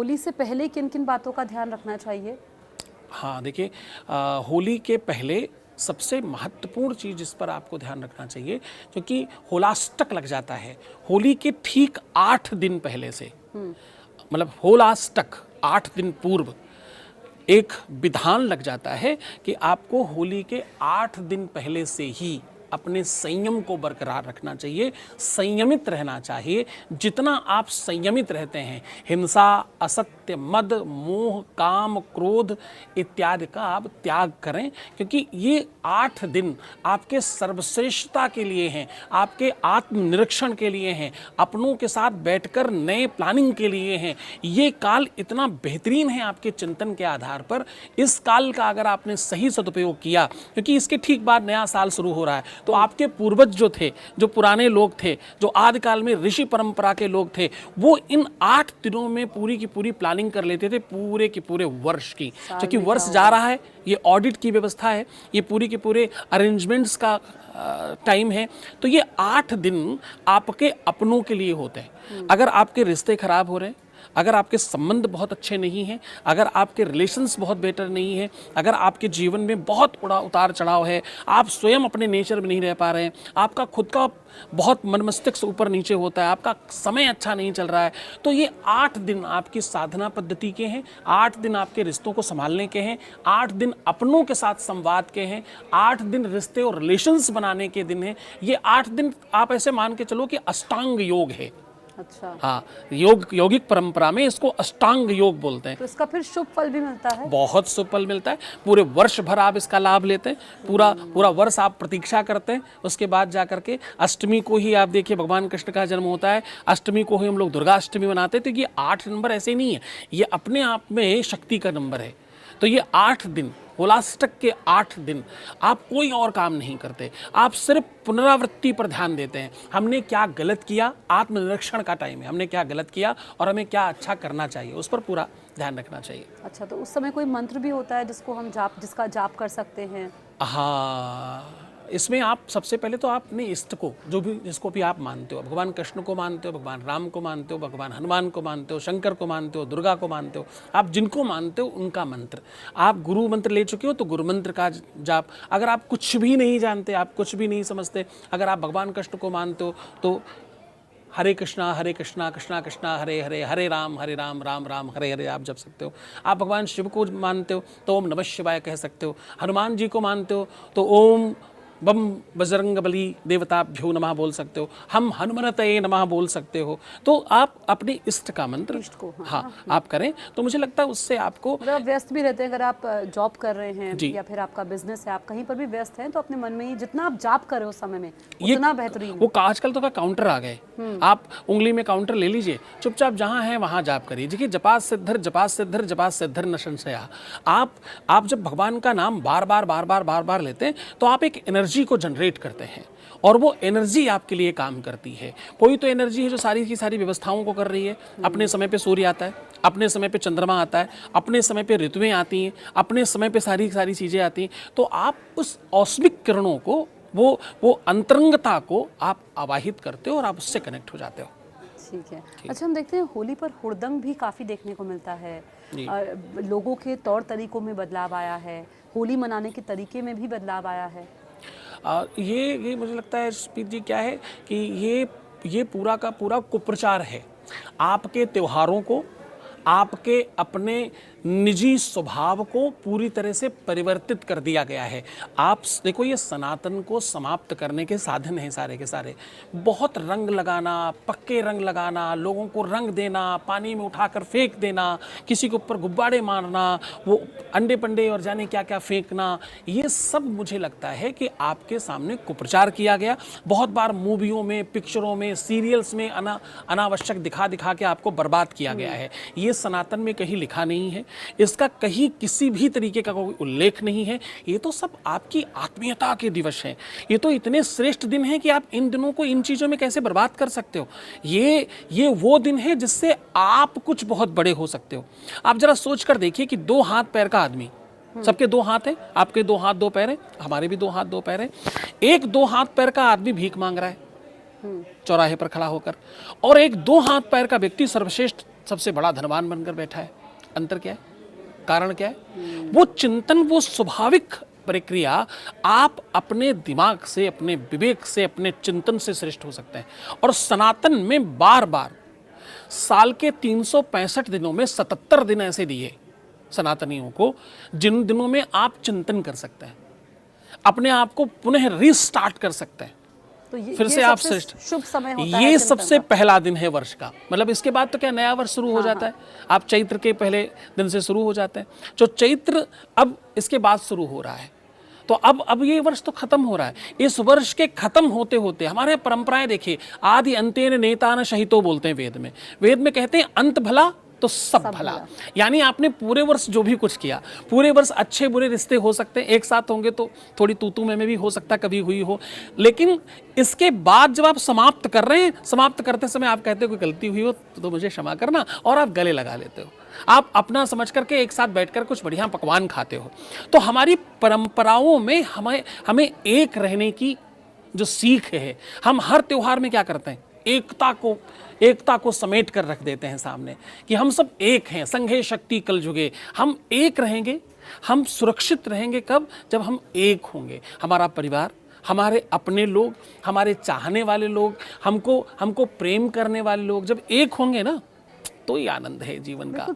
होली से पहले किन किन बातों का ध्यान रखना चाहिए? हाँ देखिए, होली के पहले सबसे महत्वपूर्ण चीज़ जिस पर आपको ध्यान रखना चाहिए, क्योंकि होलाष्टक लग जाता है होली के ठीक 8 दिन पहले से, मतलब होलाष्टक 8 दिन पूर्व एक विधान लग जाता है कि आपको होली के 8 दिन पहले से ही अपने संयम को बरकरार रखना चाहिए, संयमित रहना चाहिए। जितना आप संयमित रहते हैं, हिंसा, असत्य, मद, मोह, काम, क्रोध इत्यादि का आप त्याग करें, क्योंकि ये 8 दिन आपके सर्वश्रेष्ठता के लिए हैं, आपके आत्मनिरीक्षण के लिए हैं, अपनों के साथ बैठकर नए प्लानिंग के लिए हैं। ये काल इतना बेहतरीन है आपके चिंतन के आधार पर। इस काल का अगर आपने सही सदुपयोग किया, क्योंकि इसके ठीक बाद नया साल शुरू हो रहा है, तो आपके पूर्वज जो थे, जो पुराने लोग थे, जो आदिकाल में ऋषि परंपरा के लोग थे, वो इन 8 दिनों में पूरी की पूरी प्लानिंग कर लेते थे पूरे के पूरे वर्ष की। क्योंकि वर्ष जा रहा है, ये ऑडिट की व्यवस्था है, ये पूरी के पूरे अरेंजमेंट्स का टाइम है, तो ये 8 दिन आपके अपनों के लिए होते हैं। अगर आपके रिश्ते खराब हो रहे हैं, अगर आपके संबंध बहुत अच्छे नहीं हैं, अगर आपके रिलेशंस बहुत बेटर नहीं है, अगर आपके जीवन में बहुत बड़ा उतार चढ़ाव है, आप स्वयं अपने नेचर में नहीं रह पा रहे हैं, आपका खुद का बहुत मन मस्तिष्क ऊपर नीचे होता है, आपका समय अच्छा नहीं चल रहा है, तो ये 8 दिन आपकी साधना पद्धति के हैं, 8 दिन आपके रिश्तों को संभालने के हैं, 8 दिन अपनों के साथ संवाद के हैं, 8 दिन रिश्ते और रिलेशंस बनाने के दिन हैं। ये 8 दिन आप ऐसे मान के चलो कि अष्टांग योग है। अच्छा। हाँ, यौगिक परंपरा में इसको अष्टांग योग बोलते हैं। तो इसका फिर शुभ फल भी मिलता है? बहुत शुभ फल मिलता है। पूरे वर्ष भर आप इसका लाभ लेते हैं, पूरा वर्ष आप प्रतीक्षा करते हैं। उसके बाद जाकर के अष्टमी को ही आप देखिए भगवान कृष्ण का जन्म होता है, अष्टमी को ही हम लोग दुर्गा अष्टमी मनाते हैं। तो ये 8 नंबर ऐसे नहीं है, ये अपने आप में शक्ति का नंबर है। तो ये 8 दिन, होलाष्टक के 8 दिन आप कोई और काम नहीं करते, आप सिर्फ पुनरावृत्ति पर ध्यान देते हैं। हमने क्या गलत किया, आत्मनिरीक्षण का टाइम है, हमने क्या गलत किया और हमें क्या अच्छा करना चाहिए, उस पर पूरा ध्यान रखना चाहिए। अच्छा, तो उस समय कोई मंत्र भी होता है जिसको हम जिसका जाप कर सकते हैं? हाँ, इसमें आप सबसे पहले तो आप अपने इष्ट को, जो भी जिसको भी आप मानते हो, भगवान कृष्ण को मानते हो, भगवान राम को मानते हो, भगवान हनुमान को मानते हो, शंकर को मानते हो, दुर्गा को मानते हो, आप जिनको मानते हो उनका मंत्र, आप गुरु मंत्र ले चुके हो तो गुरु मंत्र का जाप। अगर आप कुछ भी नहीं जानते, आप कुछ भी नहीं समझते, अगर आप भगवान कृष्ण को मानते हो तो हरे कृष्णा कृष्णा कृष्णा हरे हरे, हरे राम राम राम हरे हरे आप जप सकते हो। आप भगवान शिव को मानते हो तो ओम नमः शिवाय कह सकते हो। हनुमान जी को मानते हो तो ओम बम बजरंग बली देवताभ्यो नमः बोल सकते हो। हम हनुमनतये नमः बोल सकते हो। तो आप अपने इष्ट का मंत्र हाँ आप करें तो मुझे लगता है उससे आपको, मतलब व्यस्त भी रहते हैं, अगर आप जॉब कर रहे हैं या फिर आपका बिजनेस है, आप कहीं पर भी व्यस्त हैं, तो अपने मन में ही जितना आप जाप कर रहे हो उस समय में उतना बेहतरीन। वो आजकल तो काउंटर आ गए, आप उंगली में काउंटर ले लीजिए, चुपचाप जहाँ है वहाँ जाप करिए। देखिए जपात सिद्धर जपात सिद्धर जपात सिद्धर न संशया। आप जब भगवान का नाम बार बार लेते हैं तो आप एक एनर्जी को जनरेट करते हैं और वो एनर्जी आपके लिए काम करती है। कोई तो एनर्जी है जो सारी की सारी व्यवस्थाओं को कर रही है। अपने समय पे सूर्य आता है, अपने समय पे चंद्रमा आता है, अपने समय पे ऋतुएं आती हैं, अपने समय पे सारी सारी चीज़ें आती हैं। तो आप उस औष्मिक किरणों को, वो अंतरंगता को आप आवाहित करते हो और आप उससे कनेक्ट हो जाते हो। ठीक है। अच्छा, हम देखते हैं होली पर हुड़दंग भी काफ़ी देखने को मिलता है, लोगों के तौर तरीकों में बदलाव आया है, होली मनाने के तरीके में भी बदलाव आया है। ये मुझे लगता है स्पीत जी क्या है कि ये पूरा का पूरा कुप्रचार है। आपके त्योहारों को, आपके अपने निजी स्वभाव को पूरी तरह से परिवर्तित कर दिया गया है। आप देखो, ये सनातन को समाप्त करने के साधन हैं सारे के सारे। बहुत रंग लगाना, पक्के रंग लगाना, लोगों को रंग देना, पानी में उठाकर फेंक देना, किसी के ऊपर गुब्बारे मारना, वो अंडे पंडे और जाने क्या क्या फेंकना, ये सब मुझे लगता है कि आपके सामने कुप्रचार किया गया। बहुत बार मूवियों में, पिक्चरों में, सीरियल्स में अनावश्यक दिखा के आपको बर्बाद किया गया है। ये सनातन में कहीं लिखा नहीं है, इसका कहीं किसी भी तरीके का कोई उल्लेख नहीं है। ये तो सब आपकी आत्मीयता के दिवस हैं। ये तो इतने श्रेष्ठ दिन हैं कि आप इन दिनों को इन चीज़ों में कैसे बर्बाद कर सकते हो। ये वो दिन है जिससे आप कुछ बहुत बड़े हो सकते हो। आप जरा सोच कर देखिए कि 2 हाथ पैर का आदमी, सबके 2 हाथ हैं, आपके 2 हाथ 2 पैर हैं, हमारे भी 2 हाथ 2 पैर हैं। एक 2 हाथ पैर का आदमी भीख मांग रहा है चौराहे पर खड़ा होकर, और एक 2 हाथ पैर का व्यक्ति सर्वश्रेष्ठ सबसे बड़ा धनवान बनकर बैठा है। अंतर क्या है? कारण क्या है? वो चिंतन, वो स्वाभाविक प्रक्रिया आप अपने दिमाग से, अपने विवेक से, अपने चिंतन से श्रेष्ठ हो सकते हैं। और सनातन में बार बार साल के 365 दिनों में 77 दिन ऐसे दिए सनातनियों को, जिन दिनों में आप चिंतन कर सकते हैं, अपने आप को पुनः रीस्टार्ट कर सकते हैं, तो फिर से आप श्रेष्ठ। शुभ समय होता है ये चिंतन सबसे का। पहला दिन है वर्ष का। मतलब इसके बाद तो क्या नया वर्ष शुरू हो जाता है। आप चैत्र के पहले दिन से शुरू हो जाते हैं। जो चैत्र अब इसके बाद शुरू हो रहा है, तो अब ये वर्ष तो खत्म हो रहा है। इस वर्ष के खत्म होते होते हमारे परंपराएं देखिए, आदि अंतेन नेतान शहितो बोलते हैं वेद में। वेद में कहते हैं अंत भला तो सब भला। यानी आपने पूरे वर्ष जो भी कुछ किया, पूरे वर्ष अच्छे बुरे रिश्ते हो सकते हैं, एक साथ होंगे तो थोड़ी तू में भी हो सकता, कभी हुई हो, लेकिन इसके बाद जब आप समाप्त कर रहे हैं, समाप्त करते समय आप कहते हो कोई गलती हुई हो तो मुझे क्षमा करना, और आप गले लगा लेते हो, आप अपना समझ करके एक साथ बैठकर कुछ बढ़िया पकवान खाते हो। तो हमारी परंपराओं में हमें एक रहने की जो सीख है, हम हर त्योहार में क्या करते हैं, एकता को समेट कर रख देते हैं सामने कि हम सब एक हैं, संघे शक्ति कल जुगे। हम एक रहेंगे, हम सुरक्षित रहेंगे कब? जब हम एक होंगे। हमारा परिवार, हमारे अपने लोग, हमारे चाहने वाले लोग, हमको प्रेम करने वाले लोग जब एक होंगे ना, तो ही आनंद है जीवन का।